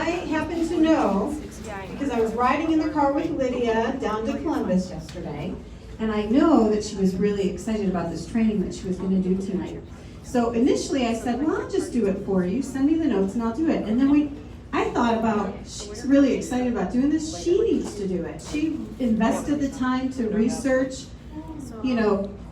I happen to know, because I was riding in the car with Lydia down to Columbus yesterday, and I know that she was really excited about this training that she was going to do tonight. So initially I said, well, I'll just do it for you. Send me the notes and I'll do it. And then I thought about, she's really excited about doing this. She needs to do it. She invested the time to research,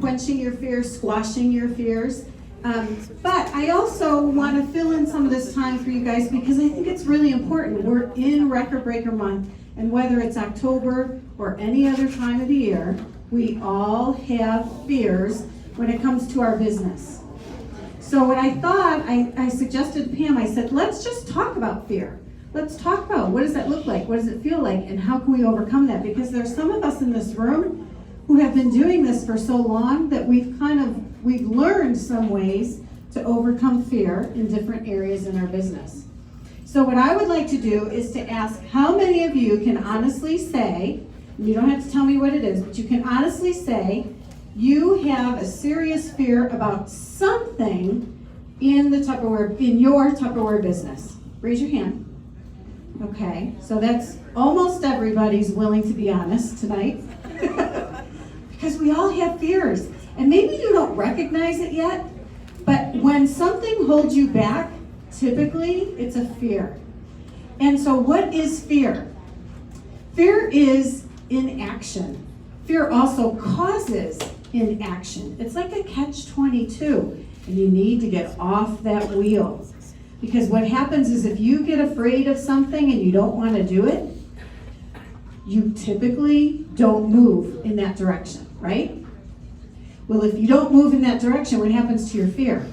quenching your fears, squashing your fears. But I also want to fill in some of this time for you guys because I think it's really important. We're in Record Breaker Month, and whether it's October or any other time of the year, we all have fears when it comes to our business. So what I thought, I suggested to Pam, I said, let's just talk about fear. Let's talk about what does that look like, what does it feel like, and how can we overcome that? Because there's some of us in this room who have been doing this for so long that we've learned some ways to overcome fear in different areas in our business. So what I would like to do is to ask how many of you can honestly say, and you don't have to tell me what it is, but you can honestly say you have a serious fear about something in your Tupperware business. Raise your hand. Okay, so that's almost everybody's willing to be honest tonight. Because we all have fears. And maybe you don't recognize it yet, but when something holds you back, typically it's a fear. And so what is fear? Fear is inaction. Fear also causes inaction. It's like a catch-22, and you need to get off that wheel. Because what happens is if you get afraid of something and you don't want to do it, you typically don't move in that direction, right? Well, if you don't move in that direction, what happens to your fear?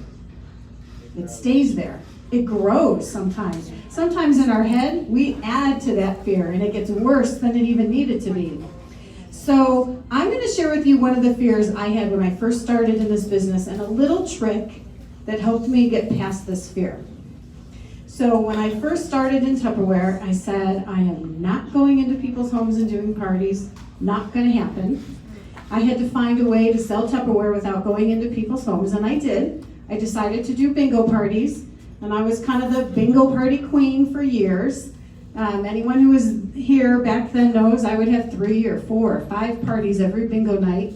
It stays there. It grows sometimes. Sometimes in our head, we add to that fear, and it gets worse than it even needed to be. So I'm going to share with you one of the fears I had when I first started in this business, and a little trick that helped me get past this fear. So when I first started in Tupperware, I said, I am not going into people's homes and doing parties. Not going to happen. I had to find a way to sell Tupperware without going into people's homes, and I did. I decided to do bingo parties, and I was kind of the bingo party queen for years. Anyone who was here back then knows I would have 3 or 4 or 5 parties every bingo night.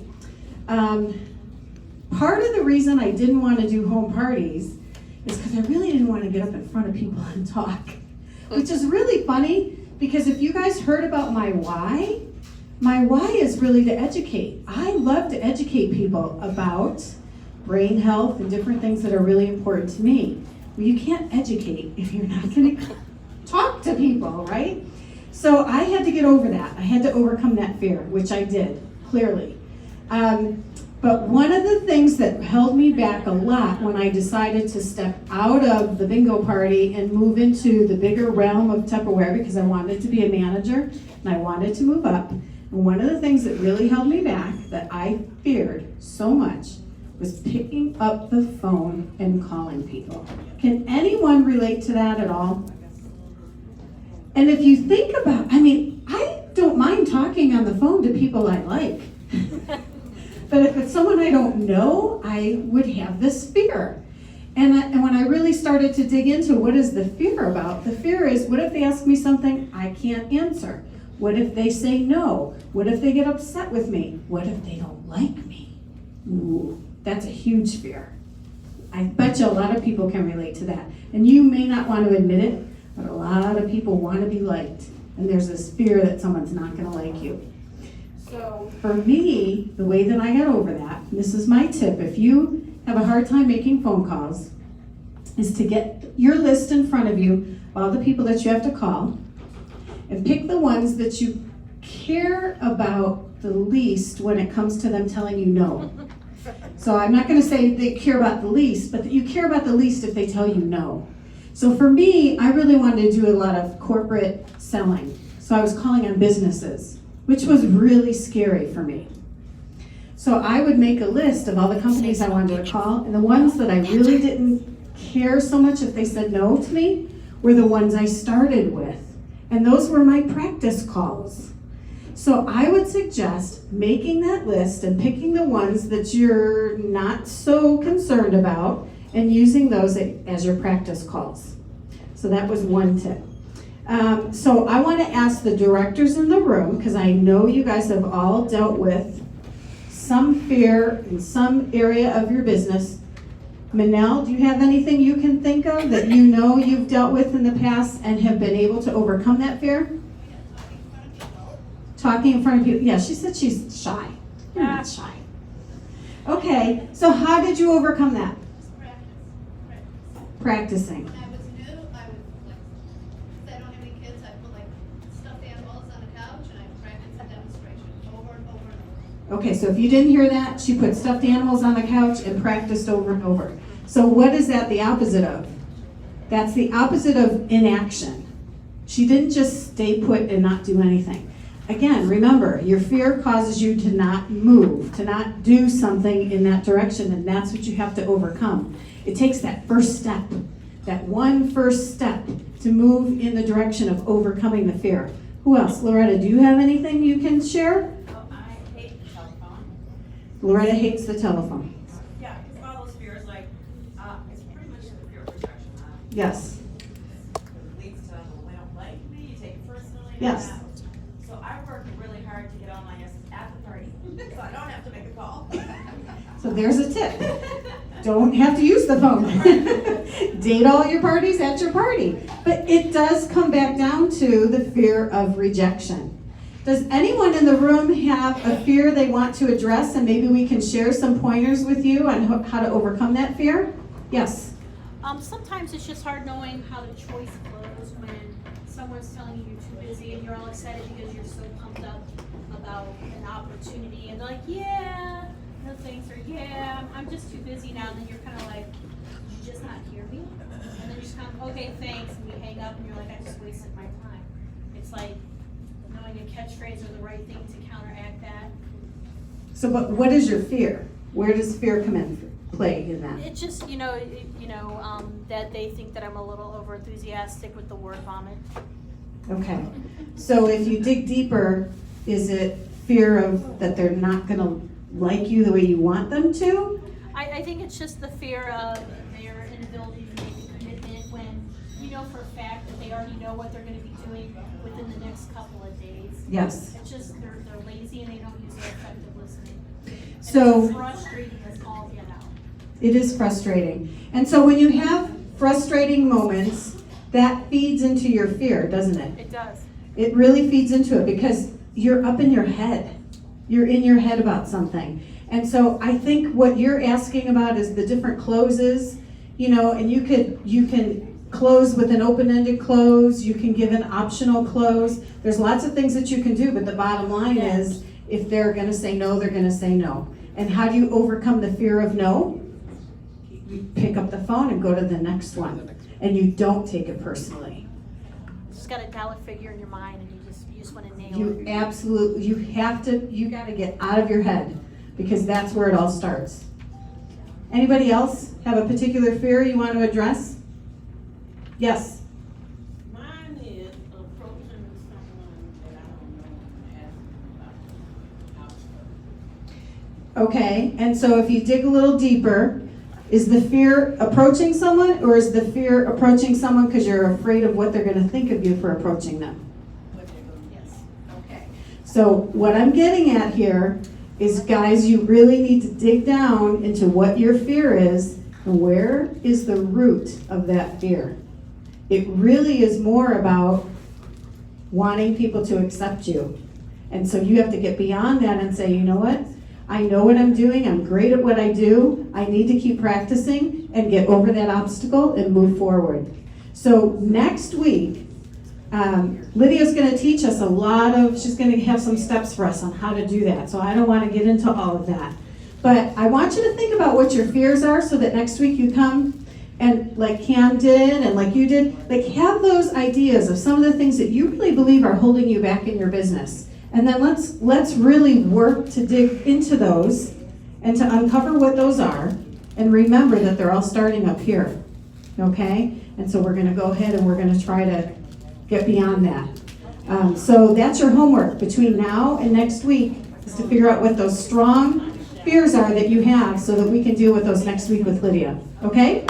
Part of the reason I didn't want to do home parties is because I really didn't want to get up in front of people and talk, which is really funny because if you guys heard about my why is really to educate. I love to educate people about brain health and different things that are really important to me. Well, you can't educate if you're not going to talk to people, right? So I had to get over that. I had to overcome that fear, which I did, clearly. But one of the things that held me back a lot when I decided to step out of the bingo party and move into the bigger realm of Tupperware, because I wanted to be a manager and I wanted to move up, and one of the things that really held me back that I feared so much was picking up the phone and calling people. Can anyone relate to that at all? And if you think about, I don't mind talking on the phone to people I like. But if it's someone I don't know, I would have this fear. And when I really started to dig into what is the fear about, the fear is, what if they ask me something I can't answer? What if they say no? What if they get upset with me? What if they don't like me? Ooh, that's a huge fear. I bet you a lot of people can relate to that. And you may not want to admit it, but a lot of people want to be liked. And there's this fear that someone's not going to like you. So for me, the way that I got over that, and this is my tip, if you have a hard time making phone calls, is to get your list in front of you, all the people that you have to call, and pick the ones that you care about the least when it comes to them telling you no. So I'm not going to say they care about the least, but you care about the least if they tell you no. So for me, I really wanted to do a lot of corporate selling. So I was calling on businesses, which was really scary for me. So I would make a list of all the companies I wanted to call, and the ones that I really didn't care so much if they said no to me were the ones I started with. And those were my practice calls. So I would suggest making that list and picking the ones that you're not so concerned about and using those as your practice calls. So that was one tip. So I want to ask the directors in the room, because I know you guys have all dealt with some fear in some area of your business. Manel, do you have anything you can think of that you know you've dealt with in the past and have been able to overcome that fear? Talking in front of people. Yeah, she said she's shy. You're not shy. Okay, so how did you overcome that? Practicing. When I was new, I would since I don't have any kids, I put stuffed animals on the couch and I practiced a demonstration over and over and over. Okay, so if you didn't hear that, she put stuffed animals on the couch and practiced over and over. So what is that the opposite of? That's the opposite of inaction. She didn't just stay put and not do anything. Again, remember, your fear causes you to not move, to not do something in that direction, and that's what you have to overcome. It takes that first step, that one first step to move in the direction of overcoming the fear. Who else? Loretta, do you have anything you can share? Oh, I hate the telephone. Loretta hates the telephone. Yeah, because all those fears, it's pretty much the fear of rejection. Yes. It leads to, well, they don't like me, you take it personally. Yes. So I work really hard to get all my yeses at the party, so I don't have to make a call. So there's a tip. Don't have to use the phone. Date all your parties at your party. But it does come back down to the fear of rejection. Does anyone in the room have a fear they want to address, and maybe we can share some pointers with you on how to overcome that fear? Yes. Sometimes it's just hard knowing how the choice flows when someone's telling you you're too busy and you're all excited because you're so pumped up about an opportunity, and they're like, yeah, no thanks, or yeah, I'm just too busy now, and then you're kind of like, did you just not hear me? And then you just kind of, okay, thanks, and you hang up and you're like, I just wasted my time. It's like knowing a catchphrase or the right thing to counteract that. So, but what is your fear? Where does fear come in play in that? It's just, that they think that I'm a little over enthusiastic with the word vomit. Okay. So if you dig deeper, is it fear of that they're not going to like you the way you want them to? I think it's just the fear of their inability to make a commitment when you know for a fact that they already know what they're going to be doing within the next couple of days. Yes. It's just they're lazy and they don't use their effective listening. And So it's frustrating as all get out. it is frustrating. And so when you have frustrating moments, that feeds into your fear, doesn't it? It does. It really feeds into it because you're up in your head. You're in your head about something. And so I think what you're asking about is the different closes, and you can close with an open-ended close, you can give an optional close. There's lots of things that you can do, but the bottom line is if they're going to say no, they're going to say no. And how do you overcome the fear of no? You pick up the phone and go to the next one. And you don't take it personally. You just got a dollar figure in your mind and you just want to nail You it. absolutely, you got to get out of your head because that's where it all starts. Anybody else have a particular fear you want to address? Yes. Mine is approaching someone that I don't know and asking about how to. Okay, and so if you dig a little deeper, is the fear approaching someone, or is the fear approaching someone because you're afraid of what they're going to think of you for approaching them? Yes. Okay. So what I'm getting at here is, guys, you really need to dig down into what your fear is and where is the root of that fear. It really is more about wanting people to accept you. And so you have to get beyond that and say, you know what? I know what I'm doing. I'm great at what I do. I need to keep practicing and get over that obstacle and move forward. So next week, Lydia's going to teach us she's going to have some steps for us on how to do that. So I don't want to get into all of that. But I want you to think about what your fears are so that next week you come and like Cam did and like you did, have those ideas of some of the things that you really believe are holding you back in your business. And then let's really work to dig into those and to uncover what those are and remember that they're all starting up here, okay? And so we're going to go ahead and we're going to try to get beyond that. So that's your homework between now and next week is to figure out what those strong fears are that you have so that we can deal with those next week with Lydia, okay?